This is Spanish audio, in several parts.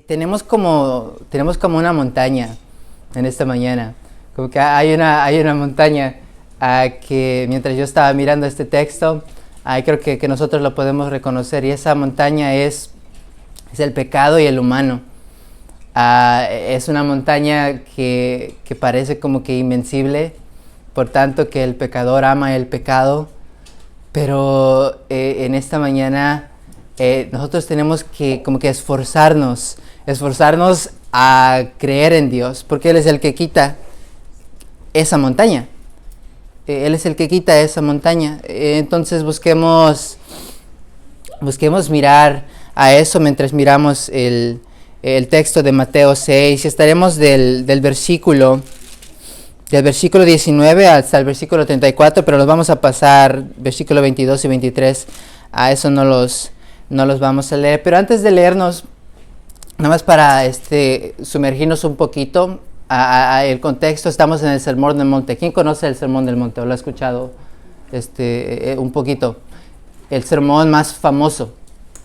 tenemos como una montaña en esta mañana. Como que hay una montaña que mientras yo estaba mirando este texto, creo que nosotros lo podemos reconocer. Y esa montaña es el pecado y el humano. Es una montaña que parece como que invencible, por tanto que el pecador ama el pecado. Pero en esta mañana nosotros tenemos que como que esforzarnos a creer en Dios, porque Él es el que quita esa montaña. Él es el que quita esa montaña. Entonces busquemos mirar a eso mientras miramos el texto de Mateo 6. Y estaremos del versículo 19 hasta el versículo 34, pero los vamos a pasar, versículo 22 y 23, a eso no los vamos a leer. Pero antes de leernos, nada más para sumergirnos un poquito el contexto, estamos en el Sermón del Monte. ¿Quién conoce el Sermón del Monte o lo ha escuchado un poquito? El sermón más famoso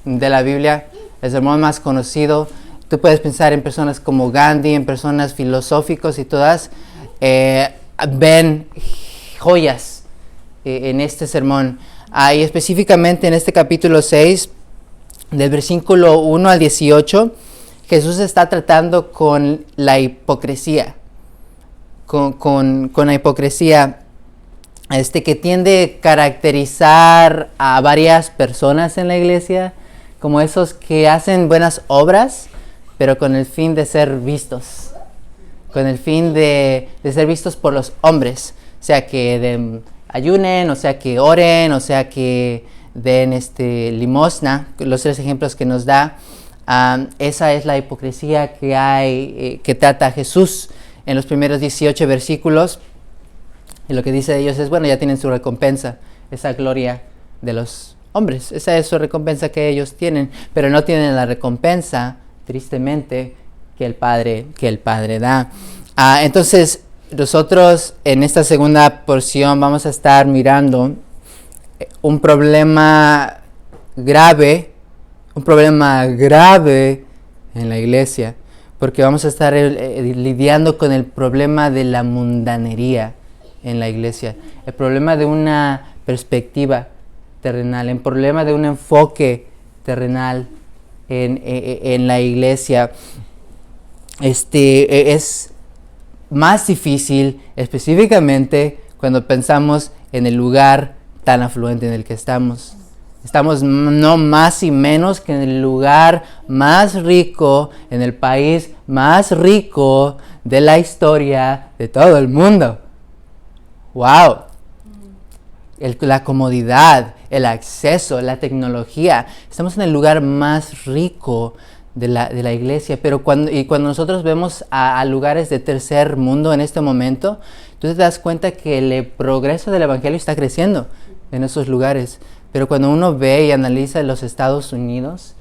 de la Biblia, el sermón más conocido. Tú puedes pensar en personas como Gandhi, en personas filosóficos y todas ven joyas en este sermón. Y específicamente en este capítulo 6, del versículo 1 al 18, Jesús está tratando con la hipocresía, con la hipocresía que tiende a caracterizar a varias personas en la iglesia, como esos que hacen buenas obras, pero con el fin de ser vistos, con el fin de ser vistos por los hombres, o sea que ayunen, o sea que oren, o sea que den limosna, los tres ejemplos que nos da. Esa es la hipocresía que hay, que trata Jesús en los primeros 18 versículos. Y lo que dice de ellos es, bueno, ya tienen su recompensa, esa gloria de los hombres. Esa es su recompensa que ellos tienen, pero no tienen la recompensa, tristemente, que el Padre da. Entonces, nosotros en esta segunda porción vamos a estar mirando un problema grave en la iglesia, porque vamos a estar lidiando con el problema de la mundanería en la iglesia, el problema de una perspectiva terrenal, el problema de un enfoque terrenal en la iglesia. Es más difícil específicamente cuando pensamos en el lugar tan afluente en el que estamos. Estamos no más y menos que en el lugar más rico, en el país más rico de la historia de todo el mundo. ¡Wow! La comodidad, el acceso, la tecnología. Estamos en el lugar más rico de la iglesia, pero cuando nosotros vemos a lugares de tercer mundo en este momento, tú te das cuenta que el progreso del evangelio está creciendo en esos lugares. Pero cuando uno ve y analiza los Estados Unidos,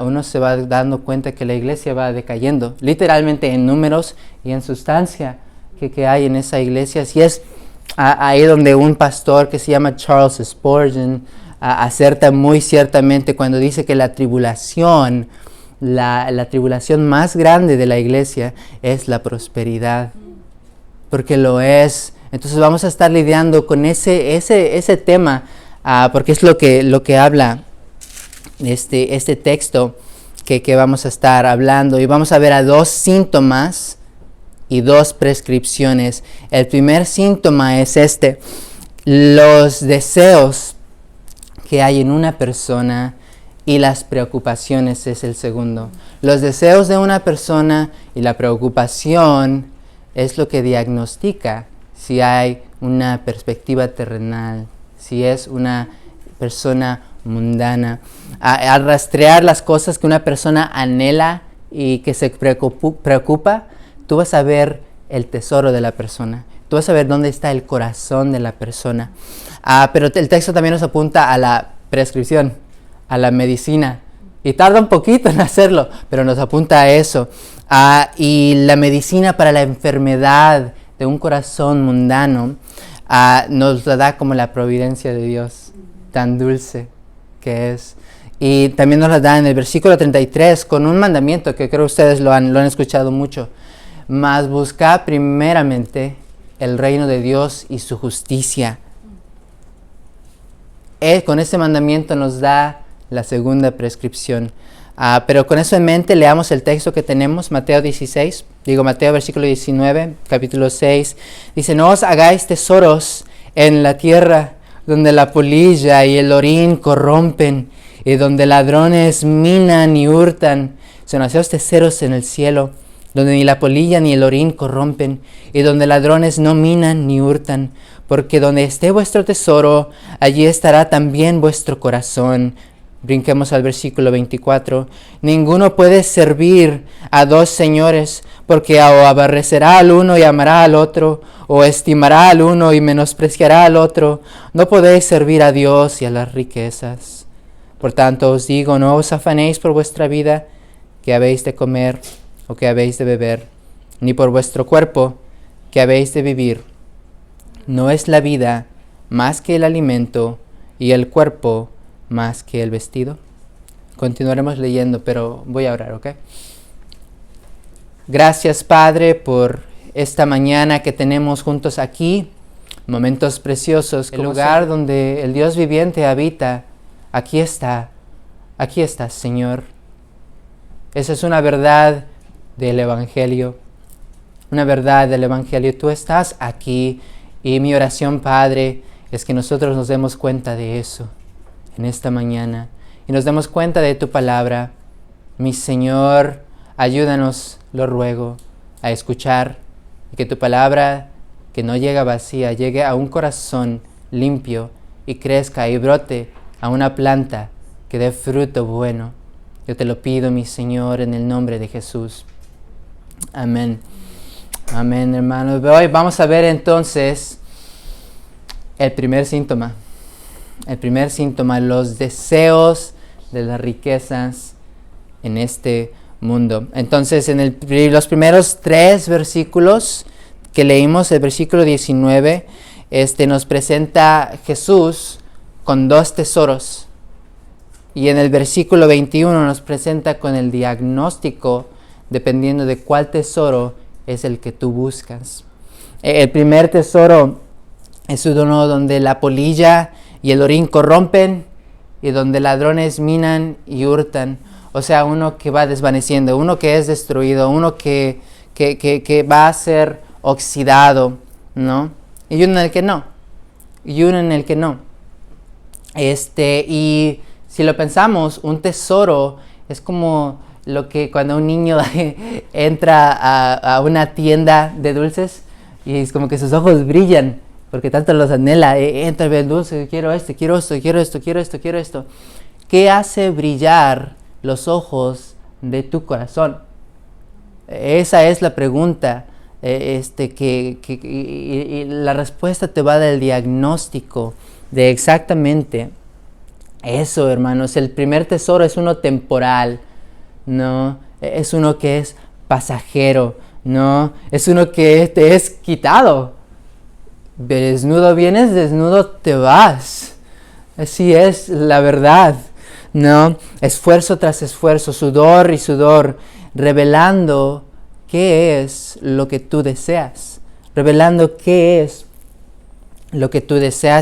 uno se va dando cuenta que la iglesia va decayendo, literalmente en números y en sustancia que hay en esa iglesia. Así es ahí donde un pastor que se llama Charles Spurgeon acerta muy ciertamente cuando dice que la tribulación más grande de la iglesia es la prosperidad, porque lo es. Entonces vamos a estar lidiando con ese tema, porque es lo que habla este texto que vamos a estar hablando, y vamos a ver a dos síntomas y dos prescripciones. El primer síntoma es los deseos que hay en una persona y las preocupaciones es el segundo. Los deseos de una persona y la preocupación es lo que diagnostica si hay una perspectiva terrenal, si es una persona mundana. Al rastrear las cosas que una persona anhela y que se preocupa, tú vas a ver el tesoro de la persona. Tú vas a ver dónde está el corazón de la persona. Pero el texto también nos apunta a la prescripción, a la medicina. Y tarda un poquito en hacerlo, pero nos apunta a eso. Y la medicina para la enfermedad de un corazón mundano nos la da como la providencia de Dios, tan dulce que es. Y también nos las da en el versículo 33 con un mandamiento que creo que ustedes lo han escuchado mucho. Mas buscad primeramente el reino de Dios y su justicia. Con ese mandamiento nos da la segunda prescripción. Pero con eso en mente, leamos el texto que tenemos, Mateo versículo 19, capítulo 6. Dice, no os hagáis tesoros en la tierra, donde la polilla y el orín corrompen, y donde ladrones minan y hurtan, sino haceos tesoros en el cielo, donde ni la polilla ni el orín corrompen, y donde ladrones no minan ni hurtan, porque donde esté vuestro tesoro, allí estará también vuestro corazón. Brinquemos al versículo 24. Ninguno puede servir a dos señores, porque o aborrecerá al uno y amará al otro, o estimará al uno y menospreciará al otro. No podéis servir a Dios y a las riquezas. Por tanto os digo, no os afanéis por vuestra vida, que habéis de comer o que habéis de beber, ni por vuestro cuerpo, que habéis de vivir. No es la vida más que el alimento, y el cuerpo más que el vestido. Continuaremos leyendo, pero voy a orar, ¿ok? Gracias, Padre, por esta mañana que tenemos juntos aquí, momentos preciosos, el lugar donde el Dios viviente habita. Aquí estás, Señor. Esa es una verdad del Evangelio, Tú estás aquí, y mi oración, Padre, es que nosotros nos demos cuenta de eso en esta mañana y nos demos cuenta de tu palabra. Mi Señor, ayúdanos, lo ruego, a escuchar, y que tu palabra, que no llega vacía, llegue a un corazón limpio y crezca y brote a una planta que dé fruto bueno. Yo te lo pido, mi Señor, en el nombre de Jesús. Amén. Amén, hermanos. Hoy vamos a ver entonces el primer síntoma. Los deseos de las riquezas en este mundo. Entonces, en los primeros 3 versículos que leímos, el versículo 19, nos presenta Jesús con 2 tesoros. Y en el versículo 21 nos presenta con el diagnóstico, dependiendo de cuál tesoro es el que tú buscas. El primer tesoro es uno donde la polilla y el orín corrompen, y donde ladrones minan y hurtan. O sea, uno que va desvaneciendo, uno que es destruido, uno que va a ser oxidado, ¿no? Y uno en el que no. Y si lo pensamos, un tesoro es como lo que cuando un niño entra a una tienda de dulces y es como que sus ojos brillan porque tanto los anhela. Entra a ver el dulce, quiero esto. ¿Qué hace brillar los ojos de tu corazón? Esa es la pregunta. Y la respuesta te va a dar el diagnóstico de exactamente eso, hermanos. El primer tesoro es uno temporal, ¿no? Es uno que es pasajero, ¿no? Es uno que te es quitado. Desnudo vienes, desnudo te vas. Así es la verdad, ¿no? Esfuerzo tras esfuerzo, sudor y sudor, revelando qué es lo que tú deseas.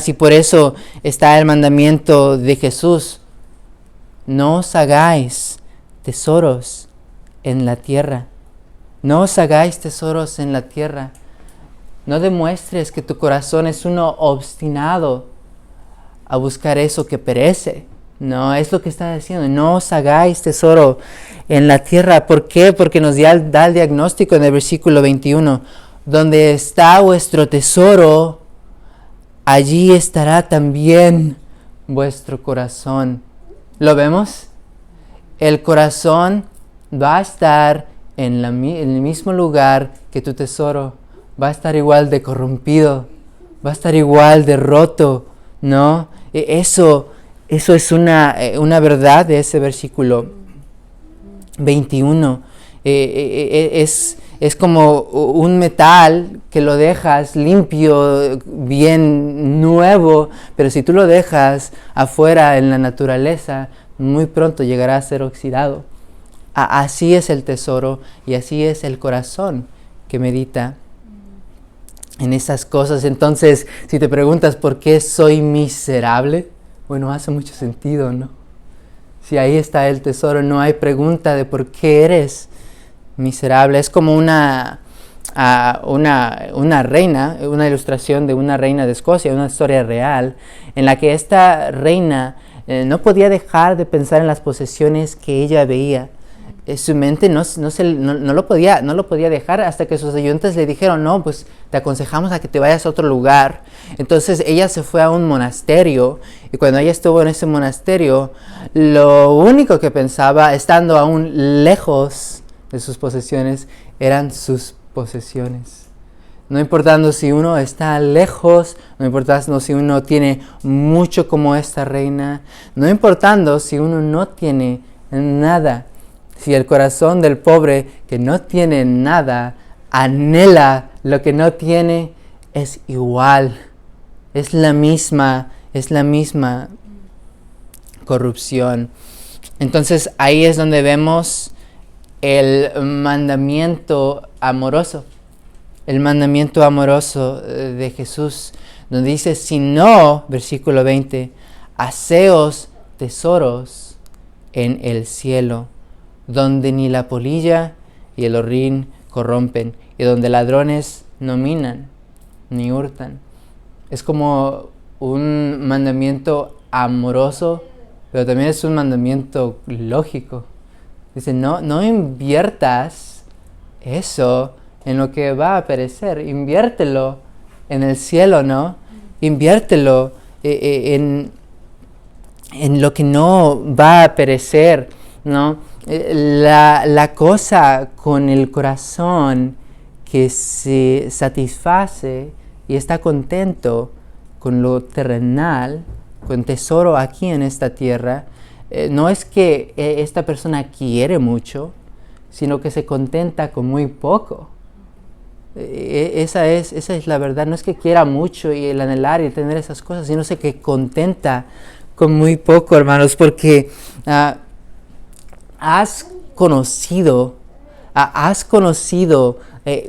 Y por eso está el mandamiento de Jesús. No os hagáis tesoros en la tierra. No demuestres que tu corazón es uno obstinado a buscar eso que perece. No, es lo que está diciendo. No os hagáis tesoro en la tierra. ¿Por qué? Porque nos da el diagnóstico en el versículo 21. Donde está vuestro tesoro, allí estará también vuestro corazón. ¿Lo vemos? El corazón va a estar en el mismo lugar que tu tesoro. Va a estar igual de corrompido. Va a estar igual de roto, ¿no? Eso es una verdad de ese versículo 21. Es como un metal que lo dejas limpio, bien nuevo, pero si tú lo dejas afuera en la naturaleza, muy pronto llegará a ser oxidado. Así es el tesoro y así es el corazón que medita en esas cosas. Entonces, si te preguntas por qué soy miserable, bueno, hace mucho sentido, ¿no? Si ahí está el tesoro, no hay pregunta de por qué eres miserable. Es como una reina, una ilustración de una reina de Escocia, una historia real, en la que esta reina no podía dejar de pensar en las posesiones que ella veía. Su mente no lo podía dejar hasta que sus ayudantes le dijeron, no, pues te aconsejamos a que te vayas a otro lugar. Entonces ella se fue a un monasterio, y cuando ella estuvo en ese monasterio, lo único que pensaba, estando aún lejos de sus posesiones, eran sus posesiones. No importando si uno está lejos, no importando si uno tiene mucho como esta reina, no importando si uno no tiene nada. Si el corazón del pobre que no tiene nada anhela lo que no tiene, es igual, es la misma corrupción. Entonces ahí es donde vemos el mandamiento amoroso de Jesús, donde dice, si no, versículo 20, haceos tesoros en el cielo, donde ni la polilla y el horrín corrompen, y donde ladrones no minan ni hurtan. Es como un mandamiento amoroso, pero también es un mandamiento lógico. Dice, no inviertas eso en lo que va a perecer, inviértelo en el cielo, ¿no? Inviértelo en lo que no va a perecer, ¿no? La cosa con el corazón que se satisface y está contento con lo terrenal, con tesoro aquí en esta tierra, no es que esta persona quiere mucho, sino que se contenta con muy poco. Esa es la verdad. No es que quiera mucho y el anhelar y tener esas cosas, sino que contenta con muy poco, hermanos, porque has conocido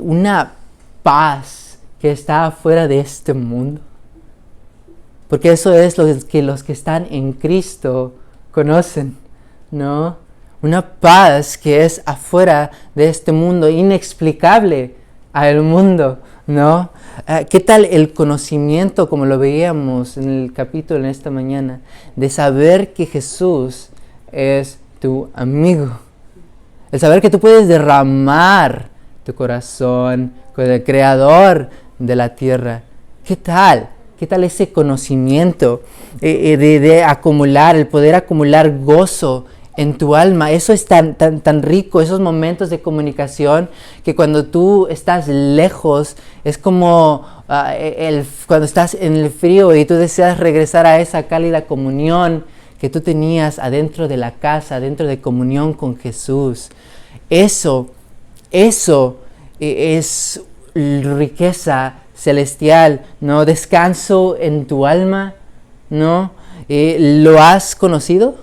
una paz que está afuera de este mundo. Porque eso es lo que los que están en Cristo conocen, ¿no? Una paz que es afuera de este mundo, inexplicable al mundo, ¿no? ¿Qué tal el conocimiento, como lo veíamos en el capítulo en esta mañana, de saber que Jesús es tu amigo? El saber que tú puedes derramar tu corazón con el Creador de la tierra. ¿Qué tal? ¿Qué tal ese conocimiento de acumular, el poder acumular gozo en tu alma? Eso es tan rico, esos momentos de comunicación que cuando tú estás lejos, es como cuando estás en el frío y tú deseas regresar a esa cálida comunión que tú tenías adentro de la casa, adentro de comunión con Jesús. Eso es riqueza celestial, ¿no? Descanso en tu alma, ¿no? ¿Lo has conocido?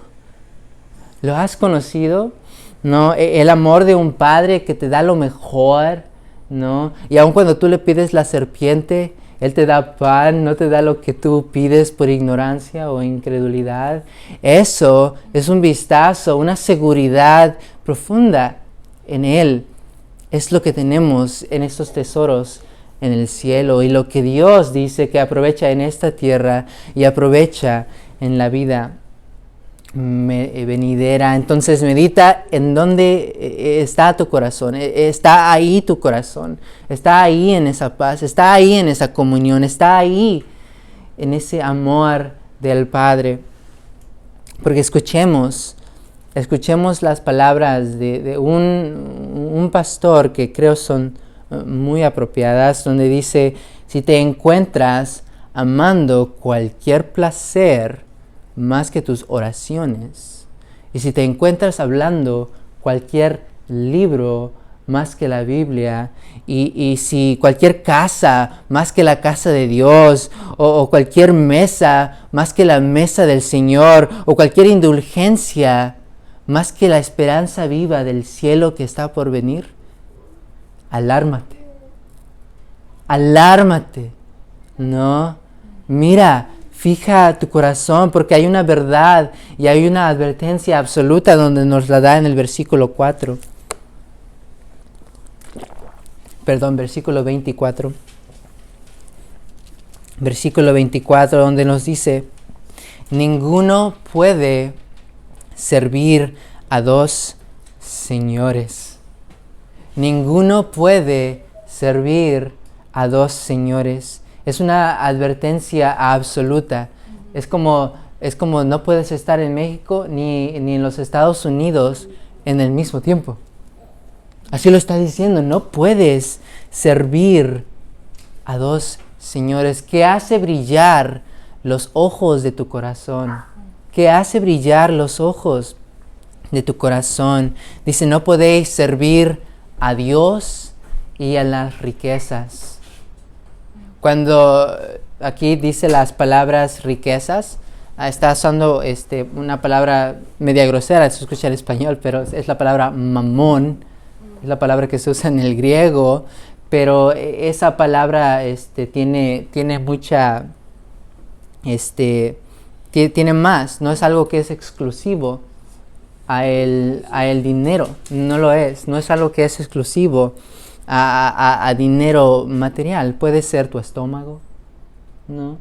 ¿Lo has conocido? ¿No? El amor de un padre que te da lo mejor, ¿no? Y aun cuando tú le pides la serpiente, Él te da pan, no te da lo que tú pides por ignorancia o incredulidad. Eso es un vistazo, una seguridad profunda en Él. Es lo que tenemos en estos tesoros en el cielo y lo que Dios dice que aprovecha en esta tierra y aprovecha en la vida venidera. Entonces medita en dónde está tu corazón. Está ahí tu corazón, está ahí en esa paz, está ahí en esa comunión, está ahí en ese amor del Padre. Porque escuchemos las palabras de un pastor que creo son muy apropiadas, donde dice, si te encuentras amando cualquier placer más que tus oraciones, y si te encuentras hablando cualquier libro más que la Biblia, y si cualquier casa más que la casa de Dios, o cualquier mesa más que la mesa del Señor, o cualquier indulgencia más que la esperanza viva del cielo que está por venir, alármate. Alármate. No, mira, fija tu corazón, porque hay una verdad y hay una advertencia absoluta donde nos la da en el versículo 4. Perdón, versículo 24. Versículo 24, donde nos dice: ninguno puede servir a dos señores. Ninguno puede servir a dos señores. Es una advertencia absoluta. Es como no puedes estar en México ni en los Estados Unidos en el mismo tiempo. Así lo está diciendo, no puedes servir a dos señores. ¿Qué hace brillar los ojos de tu corazón? ¿Qué hace brillar los ojos de tu corazón? Dice, no podéis servir a Dios y a las riquezas. Cuando aquí dice las palabras riquezas, está usando una palabra media grosera, se escucha en español, pero es la palabra mamón. Es la palabra que se usa en el griego, pero esa palabra tiene mucha, tiene más, no es algo que es exclusivo a el dinero, no es algo que es exclusivo a dinero material. Puede ser tu estómago, ¿no?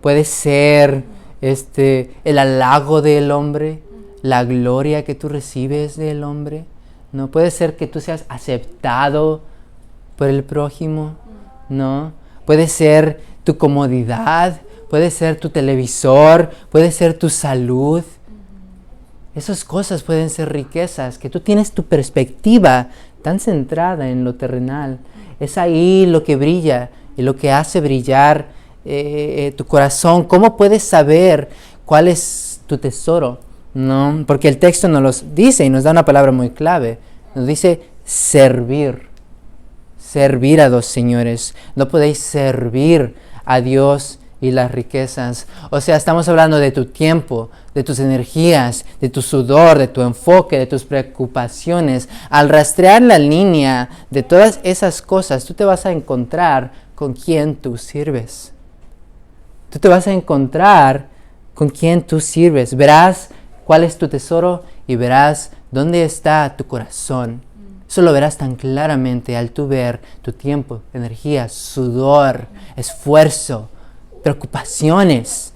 Puede ser el halago del hombre, la gloria que tú recibes del hombre. No puede ser que tú seas aceptado por el prójimo, ¿no? Puede ser tu comodidad, puede ser tu televisor, puede ser tu salud. Esas cosas pueden ser riquezas, que tú tienes tu perspectiva tan centrada en lo terrenal. Es ahí lo que brilla y lo que hace brillar tu corazón. ¿Cómo puedes saber cuál es tu tesoro? No, porque el texto nos los dice y nos da una palabra muy clave. Nos dice servir. Servir a dos señores. No podéis servir a Dios y las riquezas. O sea, estamos hablando de tu tiempo, de tus energías, de tu sudor, de tu enfoque, de tus preocupaciones. Al rastrear la línea de todas esas cosas, tú te vas a encontrar con quién tú sirves. Tú te vas a encontrar con quién tú sirves. Verás cuál es tu tesoro y verás dónde está tu corazón. Eso lo verás tan claramente al tú ver tu tiempo, energía, sudor, esfuerzo, preocupaciones.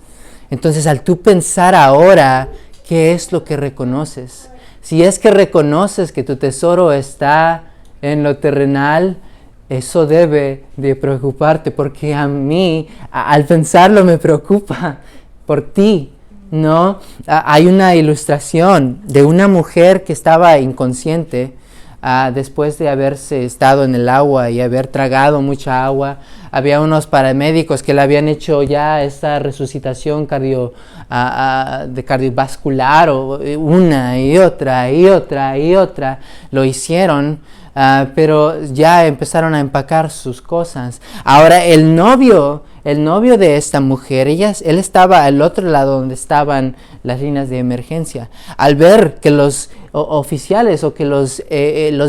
Entonces, al tú pensar ahora, ¿qué es lo que reconoces? Si es que reconoces que tu tesoro está en lo terrenal, eso debe de preocuparte, porque a mí, al pensarlo, me preocupa por ti. ¿No? Hay una ilustración de una mujer que estaba inconsciente después de haberse estado en el agua y haber tragado mucha agua. Había unos paramédicos que le habían hecho ya esta resucitación cardiovascular, una y otra. Lo hicieron, pero ya empezaron a empacar sus cosas. Ahora el novio de esta mujer, él estaba al otro lado donde estaban las líneas de emergencia. Al ver que los oficiales o que los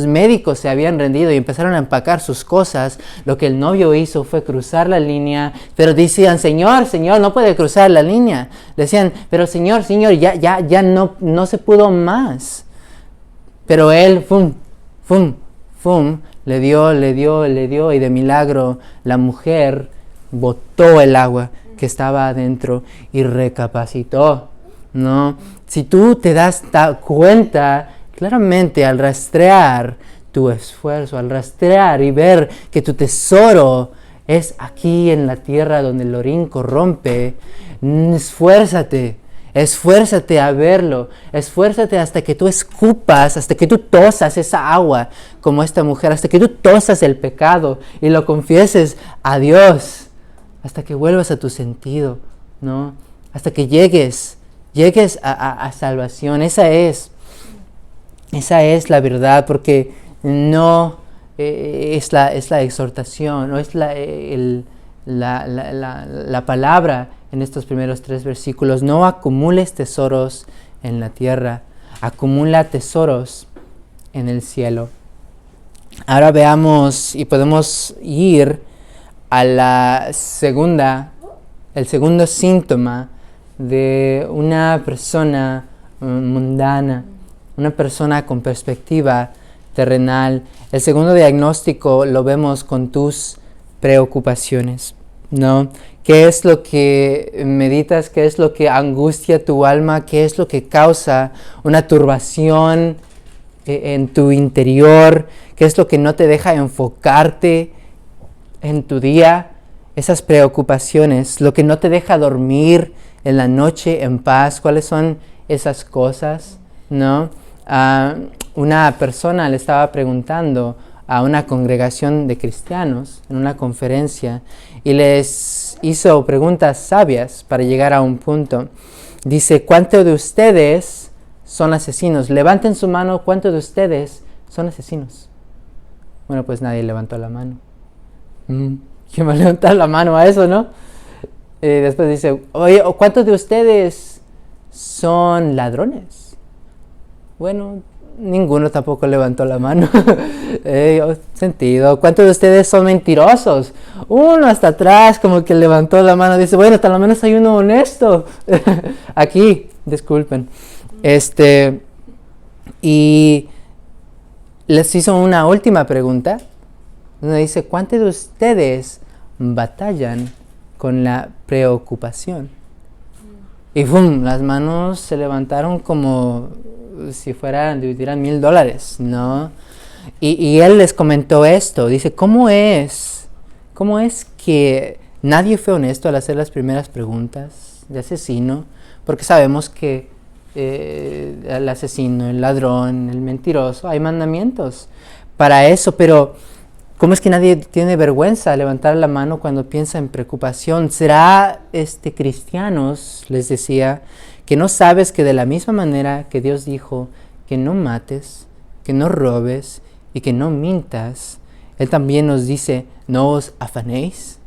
médicos se habían rendido y empezaron a empacar sus cosas, lo que el novio hizo fue cruzar la línea, pero decían, Señor, no puede cruzar la línea. Decían, pero Señor, ya no se pudo más. Pero él, le dio, y de milagro la mujer botó el agua que estaba adentro y recapacitó, ¿no? Si tú te das cuenta claramente al rastrear tu esfuerzo, al rastrear y ver que tu tesoro es aquí en la tierra donde el orín corrompe, esfuérzate a verlo, esfuérzate hasta que tú escupas, hasta que tú tosas esa agua como esta mujer, hasta que tú tosas el pecado y lo confieses a Dios. Hasta que vuelvas a tu sentido, ¿no? Hasta que llegues a salvación. Esa es la verdad, porque no es la exhortación, no es la palabra en estos primeros 3 versículos. No acumules tesoros en la tierra, acumula tesoros en el cielo. Ahora veamos y podemos ir a el segundo síntoma de una persona mundana, una persona con perspectiva terrenal. El segundo diagnóstico lo vemos con tus preocupaciones, ¿no? ¿Qué es lo que meditas? ¿Qué es lo que angustia tu alma? ¿Qué es lo que causa una turbación en tu interior? ¿Qué es lo que no te deja enfocarte en tu día? Esas preocupaciones, lo que no te deja dormir en la noche en paz. ¿Cuáles son esas cosas? ¿No? Una persona le estaba preguntando a una congregación de cristianos en una conferencia y les hizo preguntas sabias para llegar a un punto. Dice, ¿cuántos de ustedes son asesinos? Levanten su mano, ¿cuántos de ustedes son asesinos? Bueno, pues nadie levantó la mano. ¿Quién va a levantar la mano a eso, no? Después dice, oye, ¿cuántos de ustedes son ladrones? Bueno, ninguno tampoco levantó la mano. Sentido. ¿Cuántos de ustedes son mentirosos? Uno hasta atrás como que levantó la mano. Dice, bueno, tal menos hay uno honesto. Aquí, disculpen. Y les hizo una última pregunta. Donde dice, ¿cuántos de ustedes batallan con la preocupación? Y ¡pum! Las manos se levantaron como si fueran, dividieran $1,000, ¿no? Y él les comentó esto. Dice, ¿cómo es que nadie fue honesto al hacer las primeras preguntas de asesino? Porque sabemos que el asesino, el ladrón, el mentiroso, hay mandamientos para eso, pero ¿cómo es que nadie tiene vergüenza de levantar la mano cuando piensa en preocupación? ¿Será cristianos, les decía, que no sabes que de la misma manera que Dios dijo que no mates, que no robes y que no mintas, Él también nos dice, no os afanéis,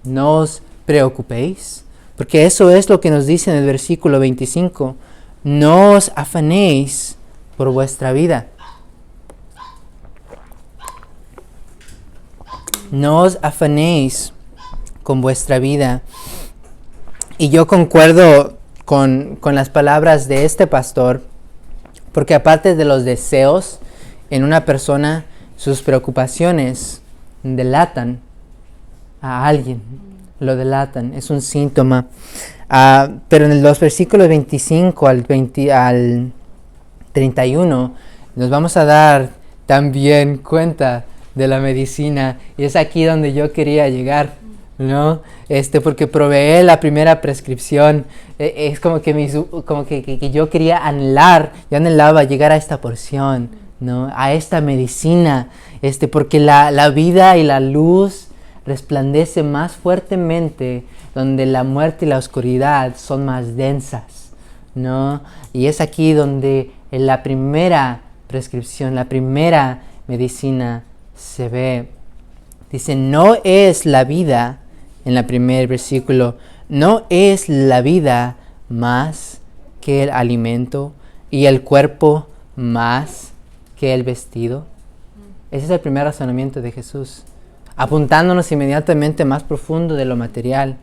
no os preocupéis? Porque eso es lo que nos dice en el versículo 25, no os afanéis por vuestra vida. No os afanéis con vuestra vida. Y yo concuerdo con las palabras de este pastor, porque aparte de los deseos en una persona, sus preocupaciones delatan a alguien, lo delatan, es un síntoma. Pero en los versículos 25 al 31 nos vamos a dar también cuenta de la medicina, y es aquí donde yo quería llegar, ¿no? Porque probé la primera prescripción. Es como que yo quería yo anhelaba llegar a esta porción, ¿no? A esta medicina, porque la vida y la luz resplandece más fuertemente donde la muerte y la oscuridad son más densas, ¿no? Y es aquí donde en la primera prescripción, la primera medicina se ve. Dice, no es la vida, en el primer versículo, no es la vida más que el alimento y el cuerpo más que el vestido. Ese es el primer razonamiento de Jesús, apuntándonos inmediatamente más profundo de lo material,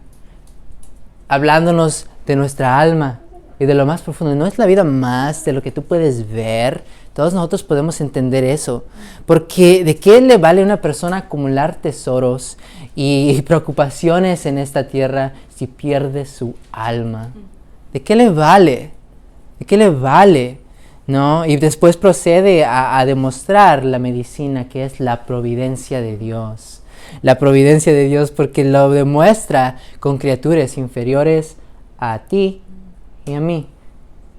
hablándonos de nuestra alma y de lo más profundo. No es la vida más de lo que tú puedes ver. Todos nosotros podemos entender eso, porque ¿de qué le vale a una persona acumular tesoros y preocupaciones en esta tierra si pierde su alma? ¿De qué le vale? ¿De qué le vale? ¿No? Y después procede a demostrar la medicina, que es la providencia de Dios. La providencia de Dios, porque lo demuestra con criaturas inferiores a ti y a mí.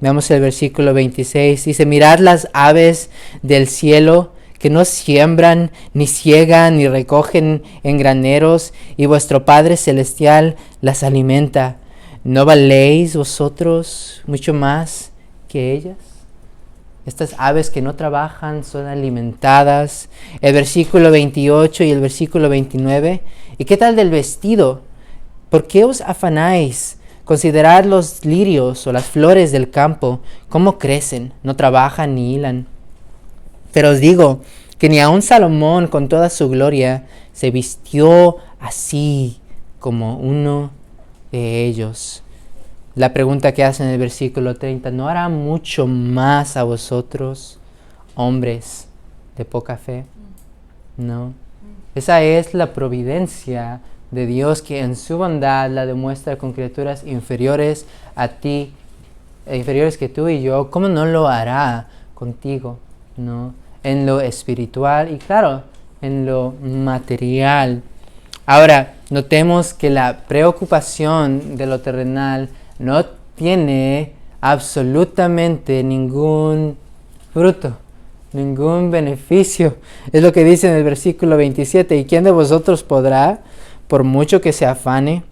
Veamos el versículo 26. Dice, mirad las aves del cielo, que no siembran, ni ciegan, ni recogen en graneros, y vuestro Padre Celestial las alimenta. ¿No valéis vosotros mucho más que ellas? Estas aves que no trabajan son alimentadas. El versículo 28 y el versículo 29. ¿Y qué tal del vestido? ¿Por qué os afanáis? Considerad los lirios o las flores del campo, cómo crecen, no trabajan ni hilan. Pero os digo que ni aun Salomón con toda su gloria se vistió así como uno de ellos. La pregunta que hace en el versículo 30, ¿no hará mucho más a vosotros, hombres de poca fe? No. Esa es la providencia de Dios que en su bondad la demuestra con criaturas inferiores a ti, inferiores que tú y yo. ¿Cómo no lo hará contigo? ¿No? En lo espiritual y claro, en lo material. Ahora, notemos que la preocupación de lo terrenal no tiene absolutamente ningún fruto, ningún beneficio. Es lo que dice en el versículo 27. ¿Y quién de vosotros podrá, por mucho que se afane,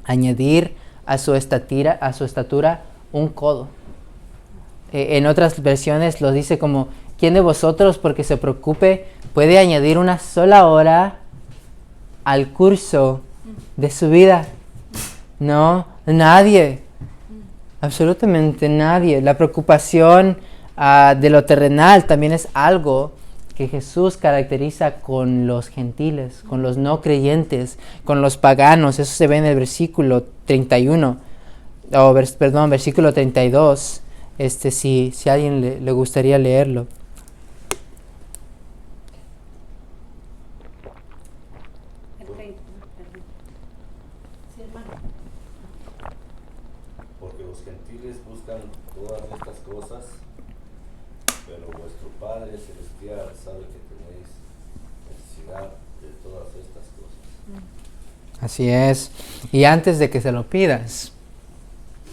añadir a su estatura un codo? En otras versiones lo dice como, ¿quién de vosotros, porque se preocupe, puede añadir una sola hora al curso de su vida? No, nadie, absolutamente nadie. La preocupación de lo terrenal también es algo que Jesús caracteriza con los gentiles, con los no creyentes, con los paganos. Eso se ve en el versículo 31, versículo 32. Si a alguien le gustaría leerlo. Porque los gentiles buscan todas estas cosas, pero vuestro Padre Celestial sabe que tenéis necesidad de todas estas cosas. Así es. Y antes de que se lo pidas,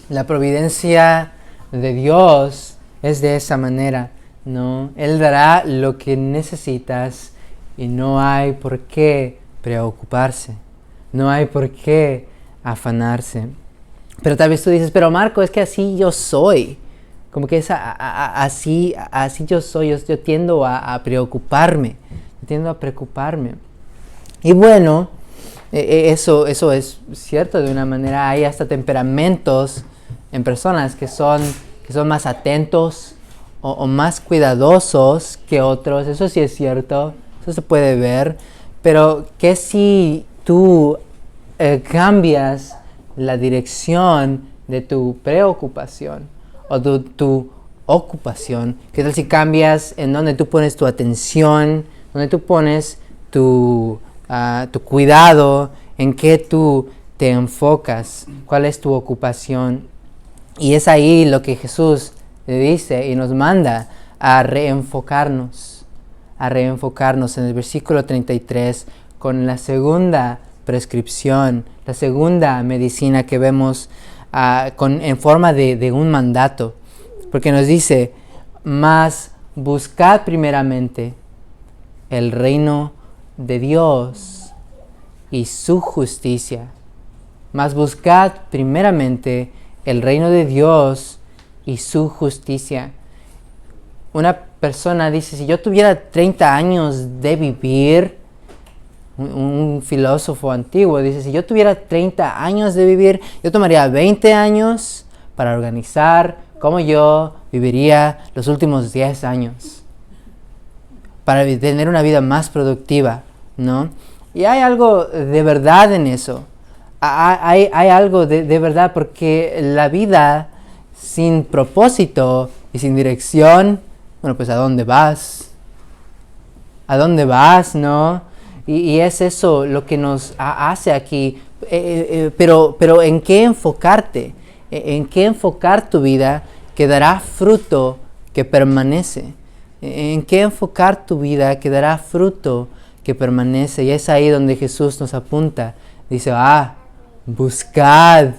la providencia de Dios es de esa manera, ¿no? Él dará lo que necesitas y no hay por qué preocuparse, no hay por qué afanarse. Pero tal vez tú dices, pero Marco, es que así yo soy. Como que es así yo soy, yo tiendo a preocuparme. Y bueno, eso es cierto de una manera. Hay hasta temperamentos en personas que son más atentos o más cuidadosos que otros. Eso sí es cierto, eso se puede ver. Pero ¿qué si tú cambias la dirección de tu preocupación o de tu ocupación? ¿Qué tal si cambias en donde tú pones tu atención, donde tú pones tu cuidado, en qué tú te enfocas, cuál es tu ocupación? Y es ahí lo que Jesús le dice y nos manda a reenfocarnos en el versículo 33 con la segunda prescripción, la segunda medicina que vemos en forma de un mandato, porque nos dice, mas buscad primeramente el reino de Dios y su justicia. Mas buscad primeramente el reino de Dios y su justicia. Una persona dice, si yo tuviera 30 años de vivir, un filósofo antiguo dice, si yo tuviera 30 años de vivir, yo tomaría 20 años para organizar cómo yo viviría los últimos 10 años, para tener una vida más productiva, ¿no? Y hay algo de verdad en eso. Hay algo de verdad, porque la vida sin propósito y sin dirección, bueno, pues ¿a dónde vas? ¿A dónde vas, no? Y es eso lo que nos hace aquí. Pero ¿en qué enfocarte? ¿En qué enfocar tu vida que dará fruto que permanece? ¿En qué enfocar tu vida que dará fruto que permanece? Y es ahí donde Jesús nos apunta. Dice, buscad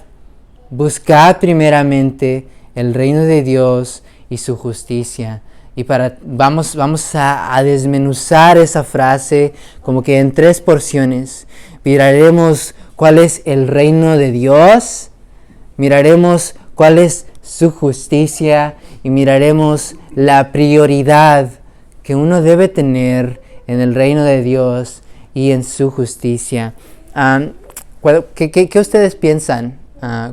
primeramente el reino de Dios y su justicia. Y vamos a desmenuzar esa frase como que en 3 porciones. Miraremos cuál es el reino de Dios, miraremos cuál es su justicia y miraremos la prioridad que uno debe tener en el reino de Dios y en su justicia. ¿Qué ustedes piensan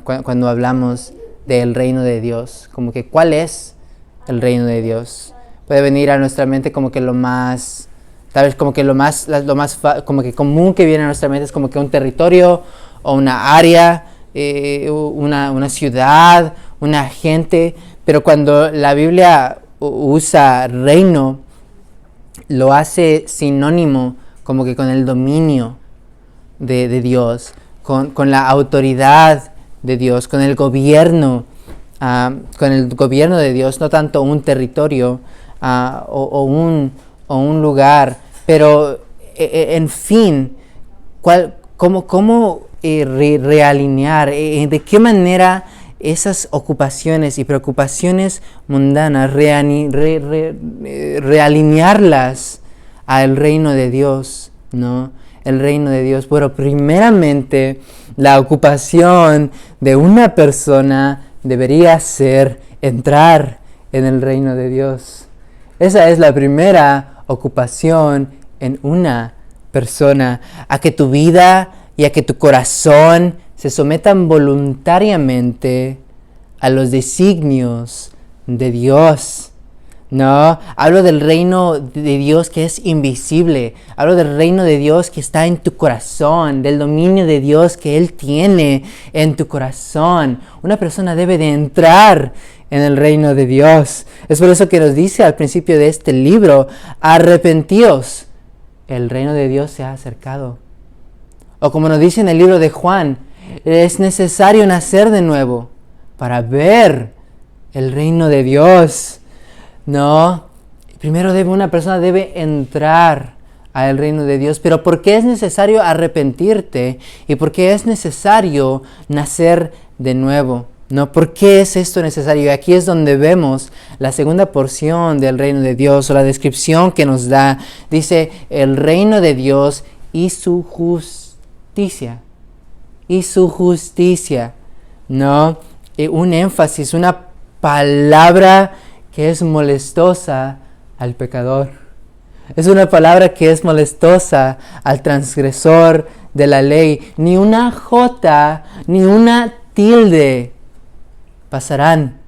cuando hablamos del reino de Dios? Como que, ¿cuál es el reino de Dios? Puede venir a nuestra mente como que lo más, tal vez como que lo más como que común que viene a nuestra mente es como que un territorio o una área, una ciudad, una gente. Pero cuando la Biblia usa reino, lo hace sinónimo como que con el dominio de Dios, con la autoridad de Dios, con el gobierno de Dios, no tanto un territorio o un lugar, pero en fin, ¿cómo realinear? ¿De qué manera esas ocupaciones y preocupaciones mundanas realinearlas al reino de Dios, ¿no? El reino de Dios. Bueno, primeramente, la ocupación de una persona debería ser entrar en el reino de Dios. Esa es la primera ocupación en una persona, a que tu vida y a que tu corazón se sometan voluntariamente a los designios de Dios. No, hablo del reino de Dios que es invisible. Hablo del reino de Dios que está en tu corazón, del dominio de Dios que Él tiene en tu corazón. Una persona debe de entrar en el reino de Dios. Es por eso que nos dice al principio de este libro, arrepentíos, el reino de Dios se ha acercado. O como nos dice en el libro de Juan, es necesario nacer de nuevo para ver el reino de Dios. No, primero una persona debe entrar al reino de Dios. Pero ¿por qué es necesario arrepentirte? ¿Y por qué es necesario nacer de nuevo? ¿No? ¿Por qué es esto necesario? Y aquí es donde vemos la segunda porción del reino de Dios, o la descripción que nos da. Dice, el reino de Dios y su justicia. Y su justicia. ¿No? Un énfasis, una palabra que es molestosa al pecador. Es una palabra que es molestosa al transgresor de la ley. Ni una jota, ni una tilde pasarán.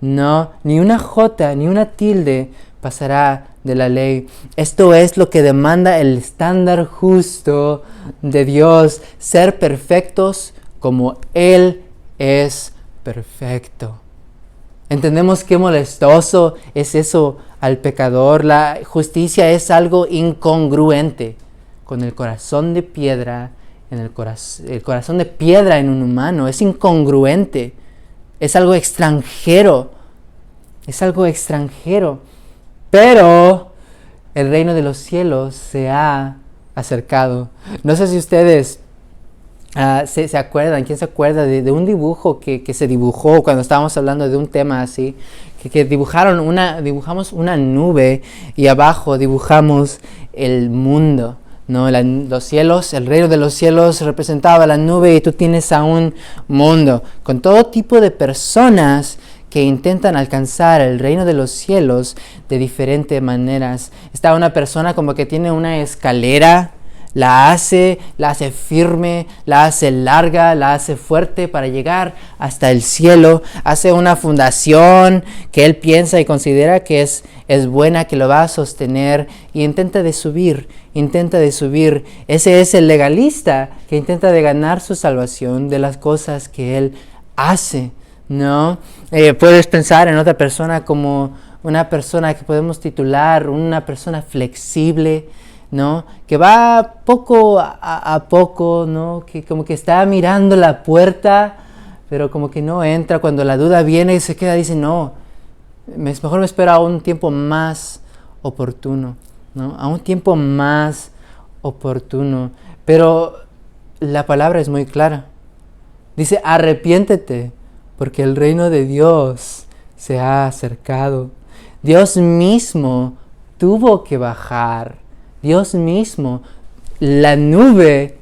No, ni una jota, ni una tilde pasará de la ley. Esto es lo que demanda el estándar justo de Dios. Ser perfectos como Él es perfecto. Entendemos qué molestoso es eso al pecador. La justicia es algo incongruente con el corazón de piedra, el corazón de piedra en un humano. Es incongruente. Es algo extranjero. Es algo extranjero. Pero el reino de los cielos se ha acercado. No sé si ustedes se acuerdan, ¿quién se acuerda de un dibujo que se dibujó cuando estábamos hablando de un tema así? Que dibujamos una nube y abajo dibujamos el mundo, ¿no? Los cielos, el reino de los cielos representaba la nube y tú tienes a un mundo con todo tipo de personas que intentan alcanzar el reino de los cielos de diferentes maneras. Está una persona como que tiene una escalera, la hace firme, la hace larga, la hace fuerte para llegar hasta el cielo. Hace una fundación que él piensa y considera que es buena, que lo va a sostener, y intenta de subir. Ese es el legalista que intenta de ganar su salvación de las cosas que él hace, ¿no? Puedes pensar en otra persona como una persona que podemos titular una persona flexible, ¿no? Que va poco a poco, ¿no? Que como que está mirando la puerta, pero como que no entra. Cuando la duda viene y se queda, dice, no, mejor me espero a un tiempo más oportuno, ¿no? A un tiempo más oportuno. Pero la palabra es muy clara. Dice, arrepiéntete, porque el reino de Dios se ha acercado. Dios mismo tuvo que bajar. Dios mismo, la nube,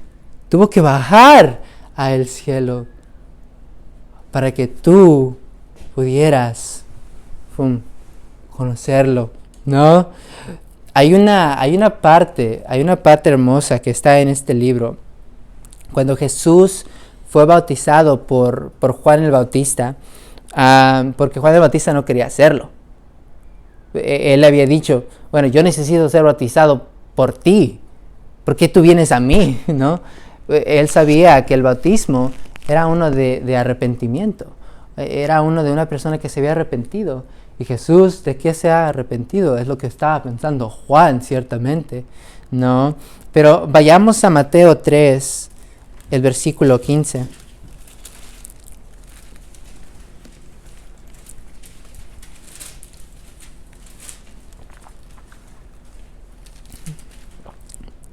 tuvo que bajar al cielo para que tú pudieras ¡pum!, conocerlo, ¿no? Hay una parte hermosa que está en este libro. Cuando Jesús fue bautizado por Juan el Bautista, porque Juan el Bautista no quería hacerlo. Él había dicho, bueno, yo necesito ser bautizado por ti, ¿por qué tú vienes a mí? ¿No? Él sabía que el bautismo era uno de arrepentimiento, era uno de una persona que se había arrepentido. Y Jesús, ¿de qué se ha arrepentido? Es lo que estaba pensando Juan, ciertamente, ¿no? Pero vayamos a Mateo 3, el versículo 15.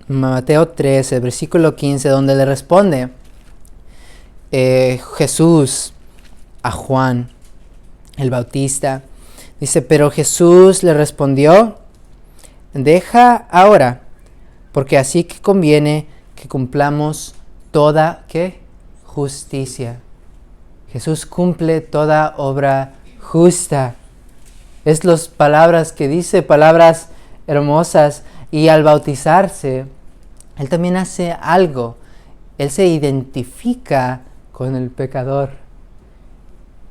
Mateo 3, el versículo 15, donde le responde Jesús a Juan el Bautista. Dice, pero Jesús le respondió, deja ahora, porque así que conviene que cumplamos toda, ¿qué? Justicia. Jesús cumple toda obra justa. Es las palabras que dice, palabras hermosas. Y al bautizarse, Él también hace algo. Él se identifica con el pecador.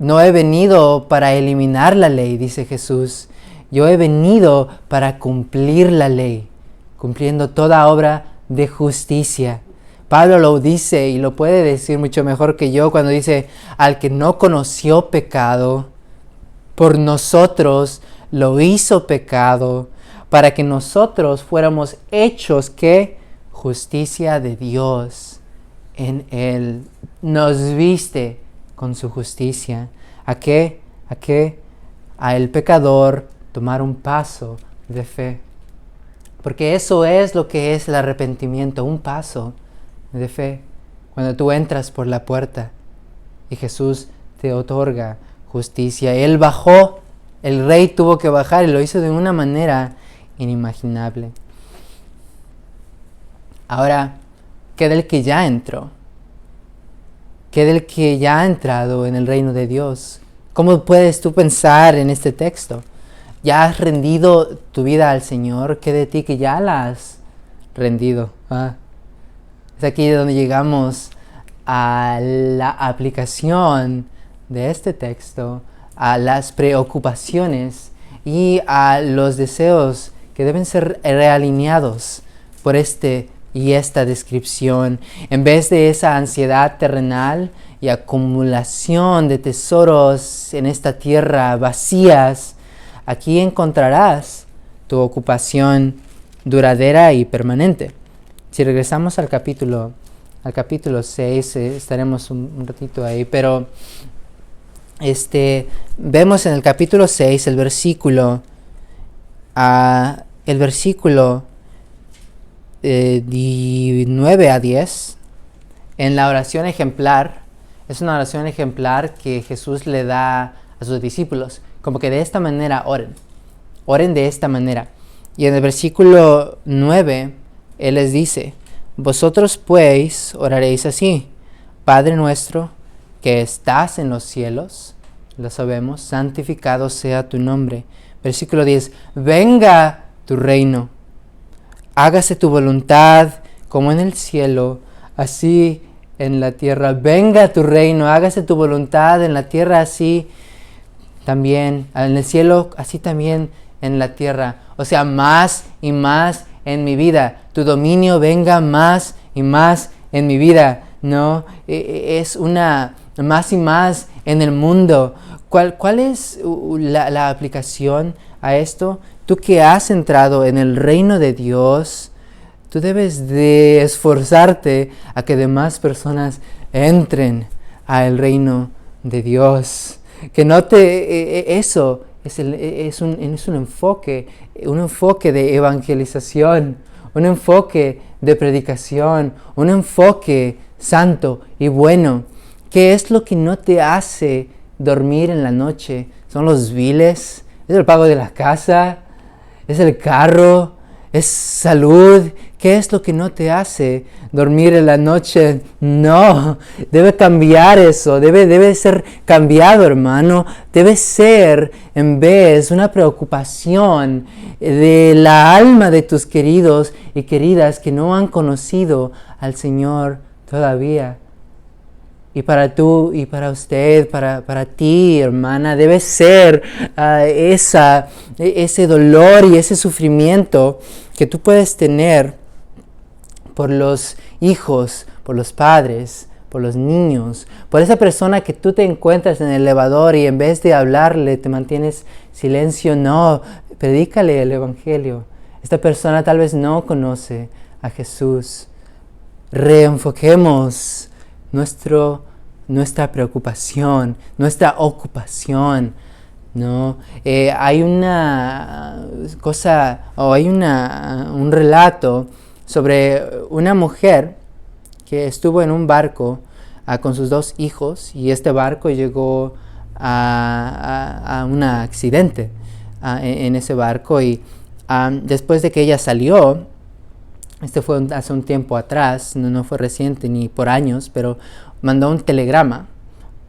No he venido para eliminar la ley, dice Jesús. Yo he venido para cumplir la ley, cumpliendo toda obra de justicia. Pablo lo dice y lo puede decir mucho mejor que yo cuando dice, al que no conoció pecado, por nosotros lo hizo pecado, para que nosotros fuéramos hechos, ¿qué? Justicia de Dios en Él. Nos viste con su justicia. ¿A qué? ¿A qué? A el pecador tomar un paso de fe. Porque eso es lo que es el arrepentimiento, un paso de fe. Cuando tú entras por la puerta y Jesús te otorga justicia. Él bajó, el rey tuvo que bajar y lo hizo de una manera inimaginable. Ahora, ¿qué del que ya entró? ¿Qué del que ya ha entrado en el reino de Dios? ¿Cómo puedes tú pensar en este texto? ¿Ya has rendido tu vida al Señor? ¿Qué de ti que ya la has rendido? Es aquí donde llegamos a la aplicación de este texto, a las preocupaciones y a los deseos que deben ser realineados por esta descripción. En vez de esa ansiedad terrenal y acumulación de tesoros en esta tierra vacías, aquí encontrarás tu ocupación duradera y permanente. Si regresamos al capítulo 6, estaremos un ratito ahí, pero vemos en el capítulo 6 el versículo 9 a 10, en la oración ejemplar. Es una oración ejemplar que Jesús le da a sus discípulos, como que de esta manera oren de esta manera. Y en el versículo 9, Él les dice, vosotros pues oraréis así, Padre nuestro que estás en los cielos, lo sabemos, santificado sea tu nombre. Versículo 10, venga tu reino, hágase tu voluntad como en el cielo, así en la tierra. Venga tu reino, hágase tu voluntad en la tierra, así también en el cielo, así también en la tierra. O sea, más y más en mi vida. Tu dominio venga más y más en mi vida. No, es una más y más en el mundo. ¿Cuál es la aplicación a esto? Tú que has entrado en el reino de Dios, tú debes de esforzarte a que demás personas entren al reino de Dios. Que note eso es un enfoque de evangelización, un enfoque de predicación, un enfoque santo y bueno. ¿Qué es lo que no te hace dormir en la noche? ¿Son los biles? ¿Es el pago de la casa? ¿Es el carro? ¿Es salud? ¿Qué es lo que no te hace dormir en la noche? No, debe cambiar eso, debe ser cambiado, hermano. Debe ser, en vez, una preocupación de la alma de tus queridos y queridas que no han conocido al Señor todavía. Y para tú, y para usted, para ti, hermana, debe ser ese dolor y ese sufrimiento que tú puedes tener por los hijos, por los padres, por los niños, por esa persona que tú te encuentras en el elevador y en vez de hablarle te mantienes silencio. No, predícale el Evangelio. Esta persona tal vez no conoce a Jesús. Reenfoquemos nuestra preocupación, nuestra ocupación, ¿no? Hay una cosa, o hay un relato sobre una mujer que estuvo en un barco con sus 2 hijos, y este barco llegó a un accidente en ese barco, y después de que ella salió, fue hace un tiempo atrás, no fue reciente ni por años, pero mandó un telegrama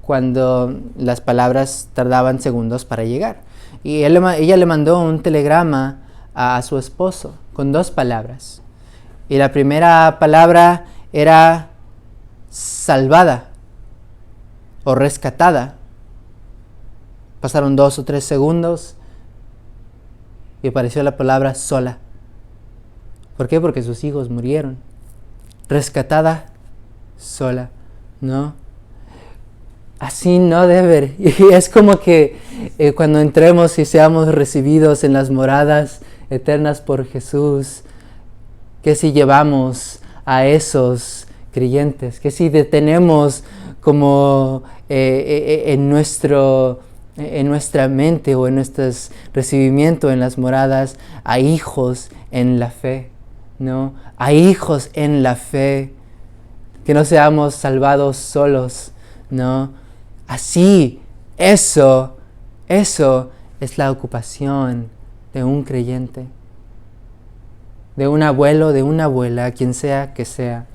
cuando las palabras tardaban segundos para llegar. Y ella le mandó un telegrama a su esposo con 2 palabras. Y la primera palabra era salvada o rescatada. Pasaron 2 o 3 segundos y apareció la palabra sola. ¿Por qué? Porque sus hijos murieron. Rescatada, sola, ¿no? Así no debe. Y es como que cuando entremos y seamos recibidos en las moradas eternas por Jesús, que si llevamos a esos creyentes, que si detenemos como en nuestra mente o en nuestro recibimiento en las moradas a hijos en la fe, ¿no? A hijos en la fe, que no seamos salvados solos, ¿no? Así, eso es la ocupación de un creyente, de un abuelo, de una abuela, quien sea que sea,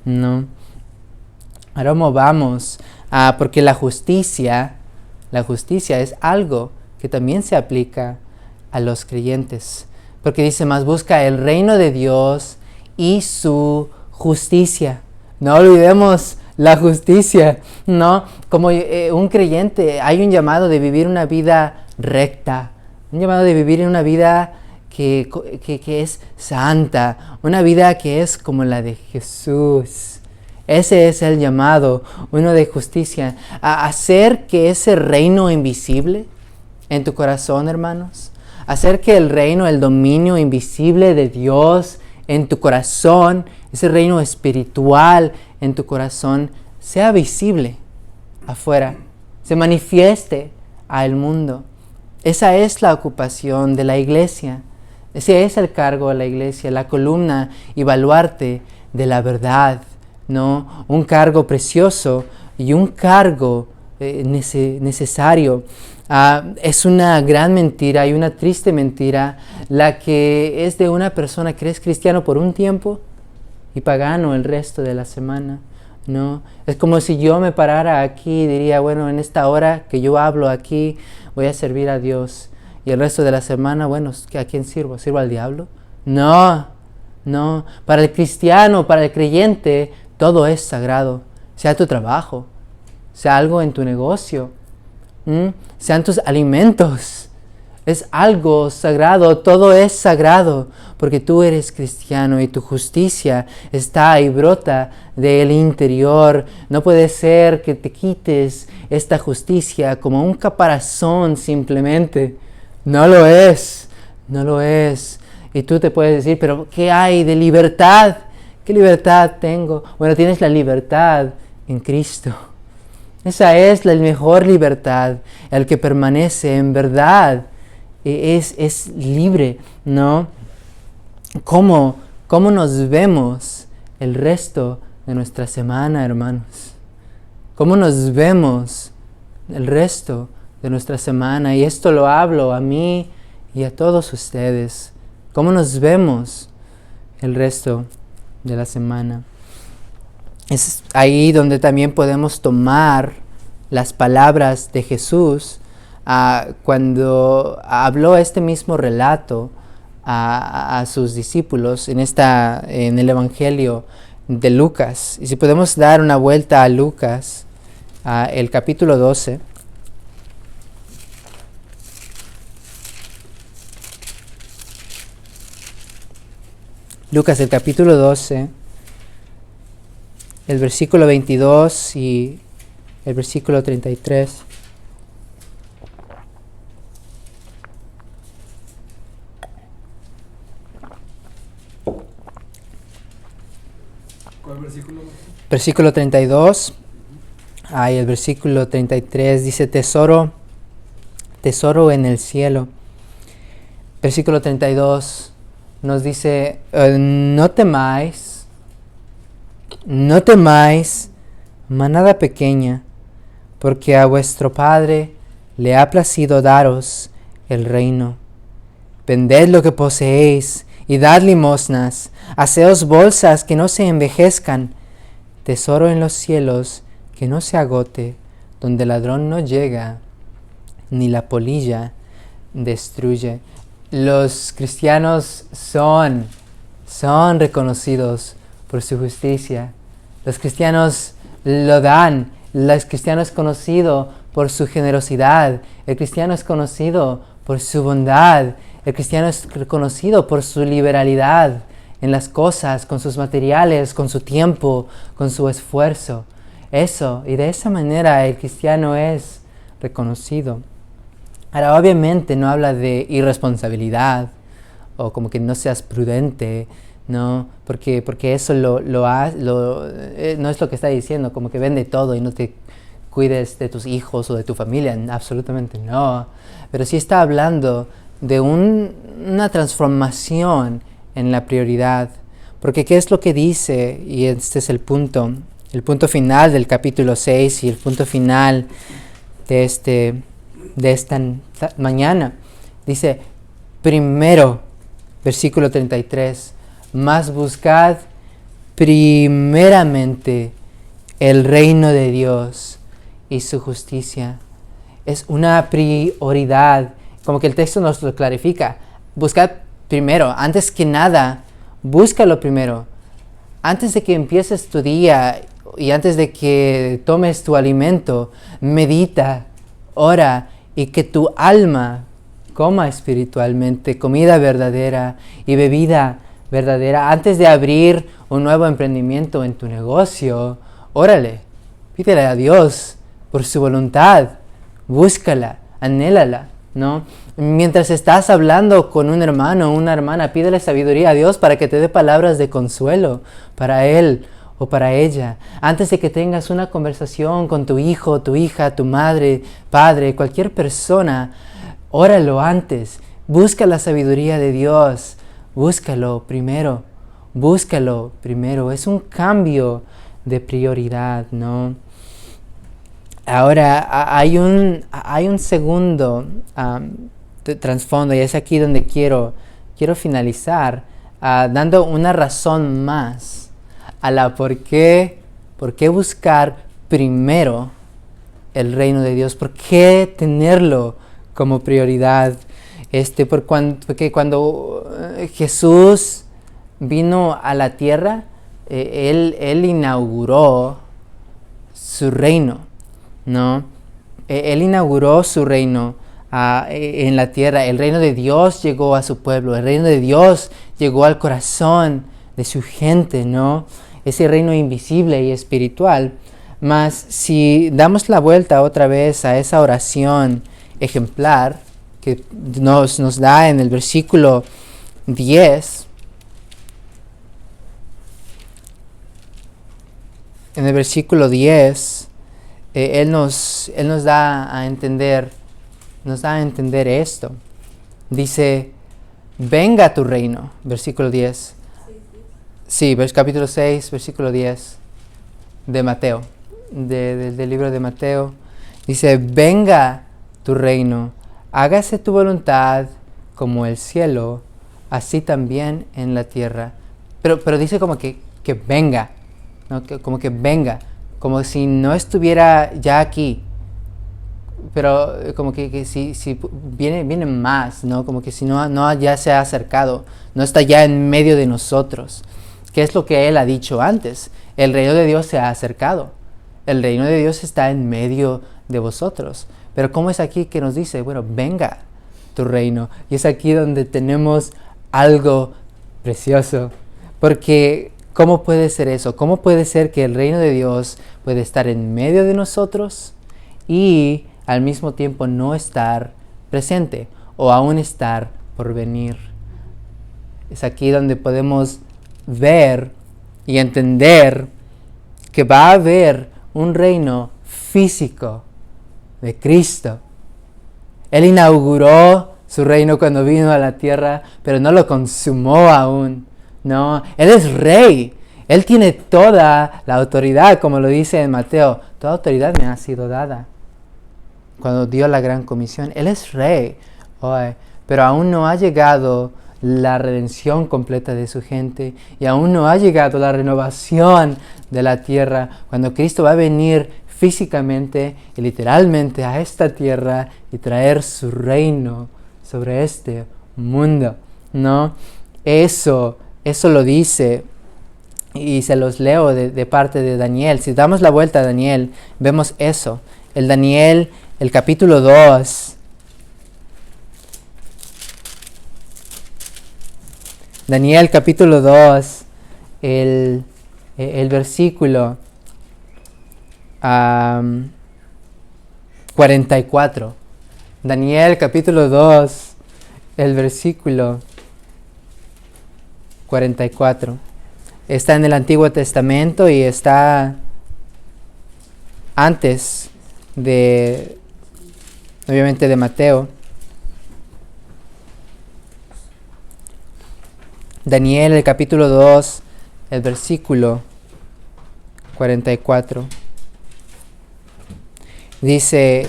¿no? Ahora vamos, porque la justicia es algo que también se aplica a los creyentes. Porque dice más, busca el reino de Dios y su justicia. No olvidemos la justicia, ¿no? Como un creyente hay un llamado de vivir una vida recta, un llamado de vivir una vida que es santa, una vida que es como la de Jesús. Ese es el llamado, uno de justicia, a hacer que ese reino invisible en tu corazón, hermanos, hacer que el reino, el dominio invisible de Dios en tu corazón, ese reino espiritual en tu corazón, sea visible afuera, se manifieste al mundo. Esa es la ocupación de la iglesia. Ese es el cargo de la iglesia, la columna y baluarte de la verdad, ¿no? Un cargo precioso y un cargo necesario. Es una gran mentira y una triste mentira la que es de una persona que es cristiano por un tiempo y pagano el resto de la semana, ¿no? Es como si yo me parara aquí y diría, bueno, en esta hora que yo hablo aquí voy a servir a Dios, y el resto de la semana, bueno, ¿a quién sirvo? ¿Sirvo al diablo? No. Para el cristiano, para el creyente, todo es sagrado. Sea tu trabajo, sea algo en tu negocio, sean tus alimentos. Es algo sagrado, todo es sagrado, porque tú eres cristiano y tu justicia está y brota del interior. No puede ser que te quites esta justicia como un caparazón simplemente. No lo es. Y tú te puedes decir, pero ¿qué hay de libertad? ¿Qué libertad tengo? Bueno, tienes la libertad en Cristo. Esa es la mejor libertad. El que permanece en verdad es libre, ¿no? ¿Cómo nos vemos el resto de nuestra semana, hermanos? ¿Cómo nos vemos el resto de nuestra semana? Y esto lo hablo a mí y a todos ustedes. ¿Cómo nos vemos el resto de la semana. Es ahí donde también podemos tomar las palabras de Jesús cuando habló este mismo relato a sus discípulos en el Evangelio de Lucas. Y si podemos dar una vuelta a Lucas, el capítulo 12. Lucas, el capítulo 12, el versículo 22 y el versículo 33. ¿Cuál versículo? Versículo 32 y el versículo 33 dice tesoro en el cielo. Versículo 32 nos dice, no temáis, manada pequeña, porque a vuestro Padre le ha placido daros el reino. Vended lo que poseéis y dad limosnas, haceos bolsas que no se envejezcan, tesoro en los cielos que no se agote, donde el ladrón no llega, ni la polilla destruye. Los cristianos son reconocidos por su justicia. Los cristianos lo dan. El cristiano es conocido por su generosidad. El cristiano es conocido por su bondad. El cristiano es reconocido por su liberalidad en las cosas, con sus materiales, con su tiempo, con su esfuerzo. Y de esa manera el cristiano es reconocido. Ahora, obviamente no habla de irresponsabilidad o como que no seas prudente, ¿no? Porque eso no es lo que está diciendo, como que vende todo y no te cuides de tus hijos o de tu familia, absolutamente no. Pero sí está hablando de una transformación en la prioridad. Porque ¿qué es lo que dice? Y este es el punto final del capítulo 6 y el punto final de esta mañana. Dice, primero, versículo 33, mas buscad primeramente el reino de Dios y su justicia. Es una prioridad, como que el texto nos lo clarifica. Buscad primero, antes que nada, búscalo primero. Antes de que empieces tu día y antes de que tomes tu alimento, medita, ora y que tu alma coma espiritualmente, comida verdadera y bebida verdadera. Antes de abrir un nuevo emprendimiento en tu negocio, órale, pídele a Dios por su voluntad, búscala, anhélala, ¿no? Mientras estás hablando con un hermano o una hermana, pídele sabiduría a Dios para que te dé palabras de consuelo para él o para ella. Antes de que tengas una conversación con tu hijo, tu hija, tu madre, padre, cualquier persona, óralo antes. Busca la sabiduría de Dios. Búscalo primero. Es un cambio de prioridad, ¿no? Ahora, hay un segundo trasfondo, y es aquí donde quiero finalizar, dando una razón más a la por qué buscar primero el reino de Dios, por qué tenerlo como prioridad. Porque cuando Jesús vino a la tierra, él inauguró su reino, ¿no? Él inauguró su reino en la tierra. El reino de Dios llegó a su pueblo, el reino de Dios llegó al corazón de su gente, ¿no? Ese reino invisible y espiritual. Mas si damos la vuelta otra vez a esa oración ejemplar que nos da en el versículo 10, en el versículo 10, Él nos da a entender esto. Dice, venga tu reino, versículo 10. Sí, capítulo 6, versículo 10 de Mateo, del libro de Mateo. Dice, venga tu reino, hágase tu voluntad como el cielo, así también en la tierra. pero dice como que venga, ¿no? Como que venga, como si no estuviera ya aquí, pero como que si viene más, ¿no? Como que si no ya se ha acercado, no está ya en medio de nosotros, que es lo que él ha dicho antes. El reino de Dios se ha acercado, el reino de Dios está en medio de vosotros. Pero ¿cómo es aquí que nos dice, bueno, venga tu reino? Y es aquí donde tenemos algo precioso, porque ¿cómo puede ser eso? ¿Cómo puede ser que el reino de Dios puede estar en medio de nosotros y al mismo tiempo no estar presente o aún estar por venir? Es aquí donde podemos ver y entender que va a haber un reino físico de Cristo. Él inauguró su reino cuando vino a la tierra, pero no lo consumó aún. No, Él es rey. Él tiene toda la autoridad, como lo dice en Mateo. Toda autoridad me ha sido dada. Cuando dio la gran comisión, Él es rey. Pero aún no ha llegado la redención completa de su gente y aún no ha llegado la renovación de la tierra. Cuando Cristo va a venir físicamente y literalmente a esta tierra y traer su reino sobre este mundo, ¿no? Eso lo dice, y se los leo de parte de Daniel. Si damos la vuelta a Daniel, vemos eso. El Daniel, el capítulo 2. Daniel capítulo 2, el versículo 44. Daniel capítulo 2, el versículo 44. Está en el Antiguo Testamento y está antes de, obviamente, de Mateo. Daniel, el capítulo 2, el versículo 44. Dice: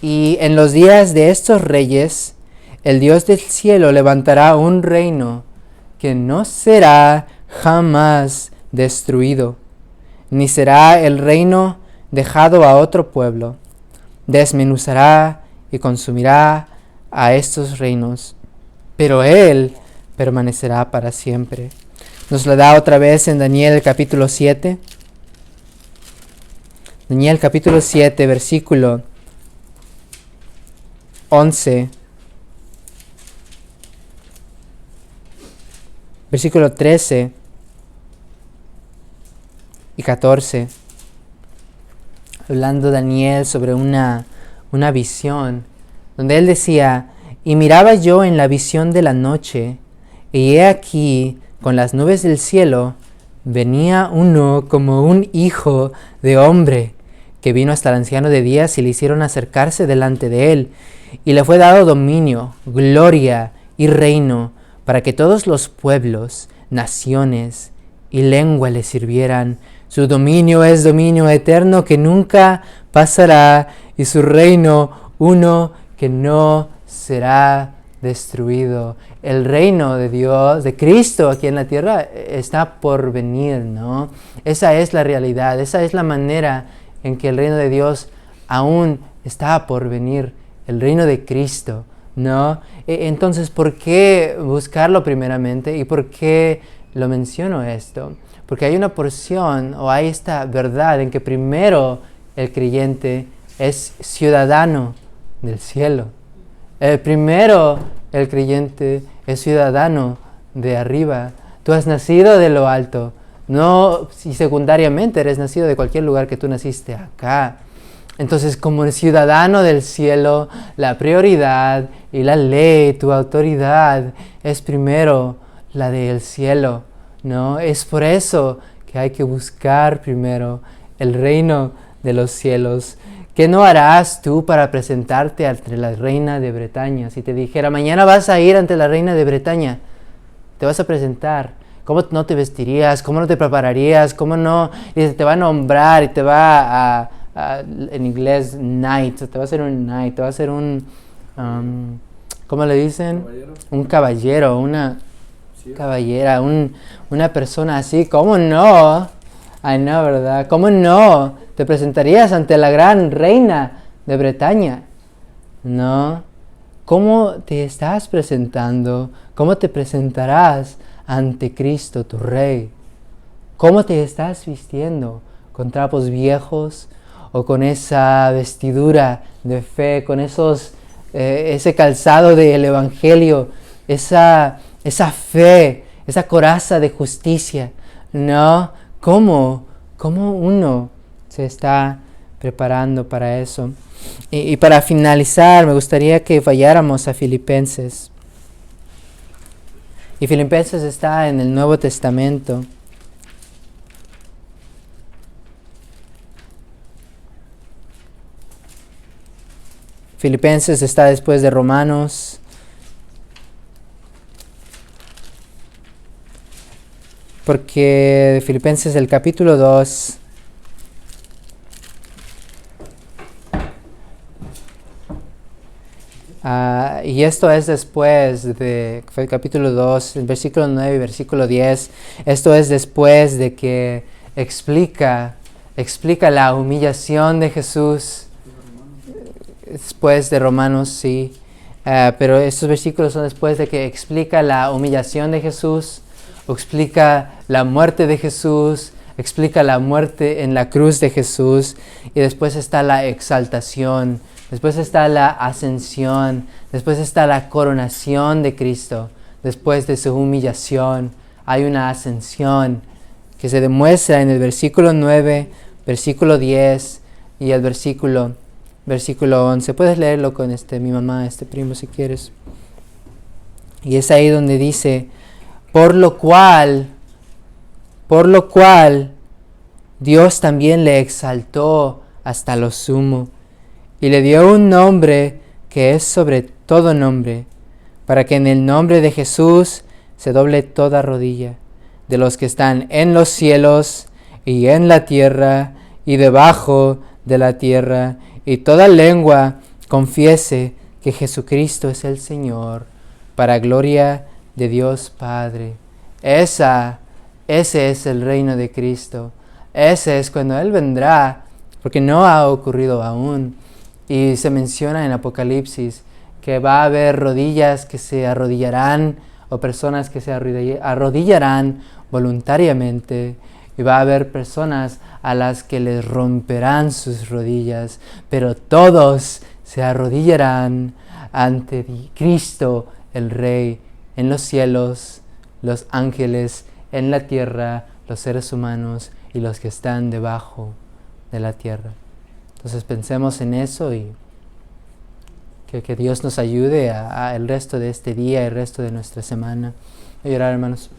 y en los días de estos reyes, el Dios del cielo levantará un reino que no será jamás destruido, ni será el reino dejado a otro pueblo. Desmenuzará y consumirá a estos reinos, pero Él permanecerá para siempre. Nos lo da otra vez en Daniel capítulo 7. Daniel capítulo 7, versículo 11. Versículo 13 y 14. Hablando Daniel sobre una visión, donde él decía: y miraba yo en la visión de la noche, y he aquí, con las nubes del cielo, venía uno como un hijo de hombre, que vino hasta el anciano de días y le hicieron acercarse delante de él, y le fue dado dominio, gloria y reino, para que todos los pueblos, naciones y lengua le sirvieran. Su dominio es dominio eterno que nunca pasará, y su reino uno que no será destruido. El reino de Dios, de Cristo aquí en la tierra, está por venir, ¿no? Esa es la realidad, esa es la manera en que el reino de Dios aún está por venir, el reino de Cristo, ¿no? Entonces, ¿por qué buscarlo primeramente? ¿Y por qué lo menciono esto? Porque hay una porción, o hay esta verdad en que primero el creyente es ciudadano del cielo. Primero el creyente es ciudadano de arriba. Tú has nacido de lo alto. No, y secundariamente eres nacido de cualquier lugar que tú naciste acá. Entonces, como ciudadano del cielo, la prioridad y la ley, tu autoridad, es primero la del cielo, ¿no? Es por eso que hay que buscar primero el reino de los cielos. ¿Qué no harás tú para presentarte ante la reina de Bretaña? Si te dijera, mañana vas a ir ante la reina de Bretaña, te vas a presentar. ¿Cómo no te vestirías? ¿Cómo no te prepararías? ¿Cómo no? Y te va a nombrar y te va en inglés, knight. Te va a hacer un knight, te va a hacer un, ¿cómo le dicen? ¿Caballero? Un caballero, caballera, una persona así, ¿cómo no? Ay, no, ¿verdad? ¿Cómo no te presentarías ante la gran reina de Bretaña? No. ¿Cómo te estás presentando? ¿Cómo te presentarás ante Cristo, tu Rey? ¿Cómo te estás vistiendo? ¿Con trapos viejos o con esa vestidura de fe, con ese calzado del Evangelio, esa fe, esa coraza de justicia? No, ¿cómo uno se está preparando para eso? Y para finalizar, me gustaría que vayáramos a Filipenses. Y Filipenses está en el Nuevo Testamento. Filipenses está después de Romanos. Porque Filipenses, el capítulo 2, y esto es después de, fue el capítulo 2, el versículo 9 y versículo 10, esto es después de que explica la humillación de Jesús, después de Romanos, sí, pero estos versículos son después de que explica la humillación de Jesús, o explica la muerte de Jesús, explica la muerte en la cruz de Jesús, y después está la exaltación, después está la ascensión, después está la coronación de Cristo, después de su humillación hay una ascensión que se demuestra en el versículo 9, versículo 10 y el versículo 11. Puedes leerlo con mi mamá, primo, si quieres. Y es ahí donde dice: por lo cual Dios también le exaltó hasta lo sumo y le dio un nombre que es sobre todo nombre, para que en el nombre de Jesús se doble toda rodilla, de los que están en los cielos y en la tierra y debajo de la tierra, y toda lengua confiese que Jesucristo es el Señor, para gloria de Dios Padre. Ese es el reino de Cristo. Ese es cuando Él vendrá, porque no ha ocurrido aún. Y se menciona en Apocalipsis que va a haber rodillas que se arrodillarán, o personas que se arrodillarán voluntariamente, y va a haber personas a las que les romperán sus rodillas, pero todos se arrodillarán ante Cristo el Rey, en los cielos, los ángeles, en la tierra, los seres humanos y los que están debajo de la tierra. Entonces pensemos en eso y que Dios nos ayude a el resto de este día, el resto de nuestra semana. Voy a orar, hermanos.